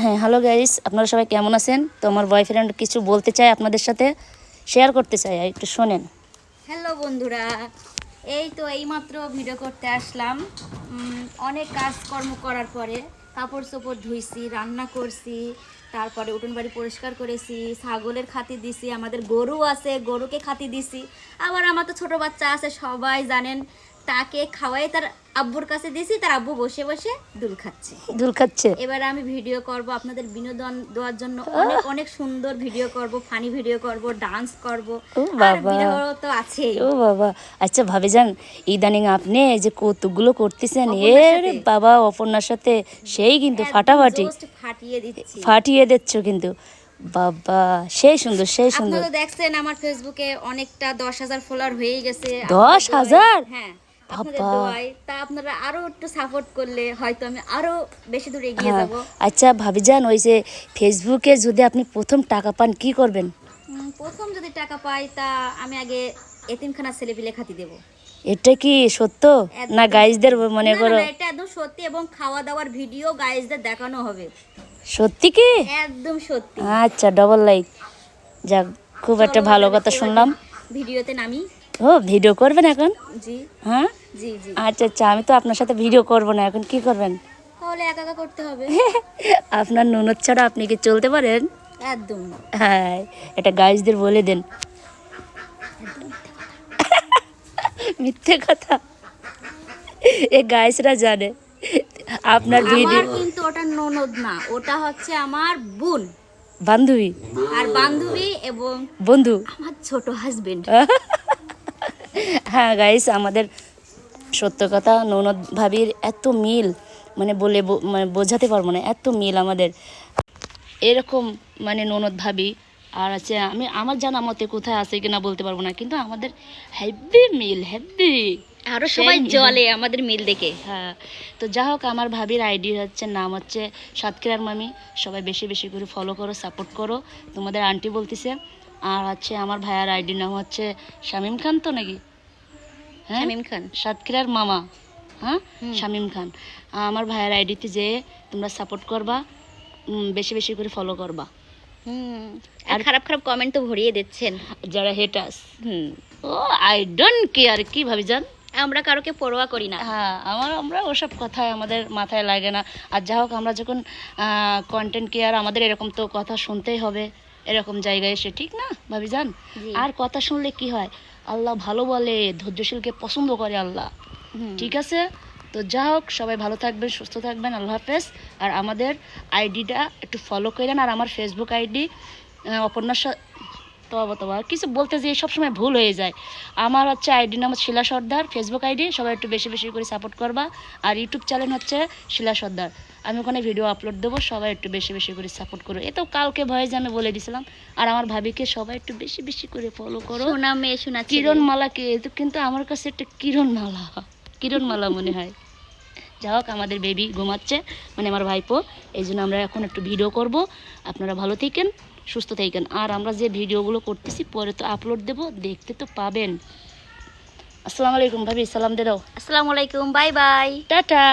হ্যাঁ, hello guys, আপনারা সবাই কেমন আছেন? তো আমার বয়ফ্রেন্ড কিছু বলতে চায়, আপনাদের সাথে শেয়ার করতে চাই, একটু শোনেন। হ্যালো বন্ধুরা, এই তো এইমাত্র ভিডিও করতে আসলাম। অনেক কাজকর্ম করার পরে কাপড় চোপড় ধুইছি, রান্না করছি, তারপরে উঠোন বাড়ি পরিষ্কার করেছি, ছাগলের খাতি দিছি, আমাদের গরু আছে, গরুকে খাতি দিছি। আবার আমার তো ছোটো বাচ্চা আছে, সবাই জানেন, তাকে খাওয়াই তার আব্বুর কাছে দিছি, তার আব্বু বসে বসে দুল খাচ্ছে। দুল খাচ্ছে। এবার আমি ভিডিও করব, আপনাদের বিনোদন দেওয়ার জন্য অনেক অনেক সুন্দর ভিডিও করব, ফানি ভিডিও করব, ডান্স করব। ও আর বাবা, ভিডিও তো আছেই। ও বাবা। আচ্ছা ভাবি যান, ইদানিং আপনি এই যে কৌতুকগুলো করতেছেন, অপর্ণার এর সাথে? বাবা অপর্ণার সাথে সেই কিন্তু একদম ফাটাফাটি just ফাটিয়ে দিচ্ছি। ফাটিয়ে দিচ্ছ কিন্তু। বাবা, সেই সুন্দর, সেই সুন্দর। আপনারা দেখছেন আমার ফেসবুকে অনেকটা 10,000 ফলোয়ার হয়ে গেছে। 10,000? হ্যাঁ, আপনাদের বাবা। দোয়ায়। তা আপনারা আরো একটু সাপোর্ট করলে হয়তো আমি আরো বেশি দূর এগিয়ে হ্যাঁ, যাব। আচ্ছা ভাবি যান, ওই যে ফেসবুকে যদি আপনি প্রথম টাকা পান কি করবেন? প্রথম যদি টাকা পাই তা আমি আগে এতিমখানা ছেলেপিলে খাতি দেব। এটা কি সত্য না গাইজদের মনে না, করো? না, এটা একদম সত্যি, এবং খাওয়া দাওয়ার ভিডিও গাইজদের দেখানো হবে। সত্যি কি? একদম সত্যি। আচ্ছা, ডবল লাইক। যাক, খুব একটা চলো, ভালো এবার কথা শুনলাম। ভিডিওতে নামি। ও, ভিডিও করবেন এখন? জি, হ্যাঁ, জি, জি। আচ্ছা আচ্ছা, আমি তো আপনার সাথে ভিডিও করব না, এখন কি করবেন? তাহলে একা একা করতে হবে। আপনার ননদ ছাড়া আপনি কি চলতে পারেন? একদম না। হ্যাঁ, এটা গাইজদের বলে দেন। মিথ্যে কথা, এ গাইজরা জানে আপনার ভিডিও। আমার কিন্তু ওটা ননদ না, ওটা হচ্ছে আমার বোন, বান্ধবী, আর বান্ধবী এবং বন্ধু। আমার ছোট হাজবেন্ড। হ্যাঁ গাইস, আমাদের সত্য কথা, ননদ ভাবির এত মিল, মানে বলে মানে বোঝাতে পারবো না, এত মিল আমাদের। এরকম মানে ননদ ভাবি আর আছে, আমি আমার জানা মতে কোথায় আছে কিনা বলতে পারবো না, কিন্তু আমাদের হেভি মিল, হেভি। আরো সবাই জলে আমাদের মিল দেখে। হ্যাঁ, তো যা হোক, আমার ভাবির আইডি হচ্ছে, নাম হচ্ছে সাতক্ষীরার মামি। সবাই বেশি বেশি করে ফলো করো, সাপোর্ট করো, তোমাদের আন্টি বলতেছে। আর হচ্ছে আমার ভাইয়ার আইডির নাম হচ্ছে শামীম খান, তো নাকি? হ্যাঁ, শামীম খান, সাতক্ষীরার মামা। হ্যাঁ, শামীম খান। আমার ভাইয়ের আইডিতে যে তোমরা সাপোর্ট করবা, বেশি বেশি করে ফলো করবা। আর খারাপ খারাপ কমেন্ট তো ভরিয়ে দিচ্ছেন যারা হেটাস, ও আই ডোন্ট কেয়ার, কি ভাবি যান, আমরা কারোকে পরোয়া করি না। হ্যাঁ, আমরা ওসব কথায় আমাদের মাথায় লাগে না। আর যা হোক, আমরা যখন কন্টেন্ট কেয়ার, আমাদের এরকম তো কথা শুনতেই হবে এরকম জায়গায় এসে, ঠিক না ভাবি যান? আর কথা শুনলে কি হয়, আল্লাহ ভালো বলে, ধৈর্যশীলকে পছন্দ করে আল্লাহ। ঠিক আছে, তো যা হোক, সবাই ভালো থাকবেন, সুস্থ থাকবেন, আল্লাহ হাফেজ। আর আমাদের আইডিটা একটু ফলো করেন। আর আমার ফেসবুক আইডি অপর্ণার তবা কিছু বলতে যেয়ে সবসময় ভুল হয়ে যায়। আমার হচ্ছে আইডি নাম শিলা সর্দার, ফেসবুক আইডি, সবাই একটু বেশি বেশি করে সাপোর্ট করবা। আর ইউটিউব চ্যানেল হচ্ছে শিলা সর্দার, আমি ওখানে ভিডিও আপলোড দেবো, সবাই একটু বেশি বেশি করে সাপোর্ট করো। এ তো কালকে ভয়েস আমি বলে দিয়েছিলাম। আর আমার ভাবিকে সবাই একটু বেশি বেশি করে ফলো করো। সোনা মেয়ে, সোনা ছেলে। কিরণমালাকে, তো কিন্তু আমার কাছে একটা কিরণমালা মনে হয়। যা হোক, আমাদের বেবি ঘুমাচ্ছে, মানে আমার ভাইপো, এই জন্য আমরা এখন একটু ভিডিও করব। আপনারা ভালো থাকেন, সুস্থ থাকেন। আর আমরা যে ভিডিওগুলো করতেছি পরে তো আপলোড দেব, দেখতে তো পাবেন। আসসালামু আলাইকুম ভাবি, সালাম দে দাও। আসসালামু আলাইকুম, বাই বাই, টাটা।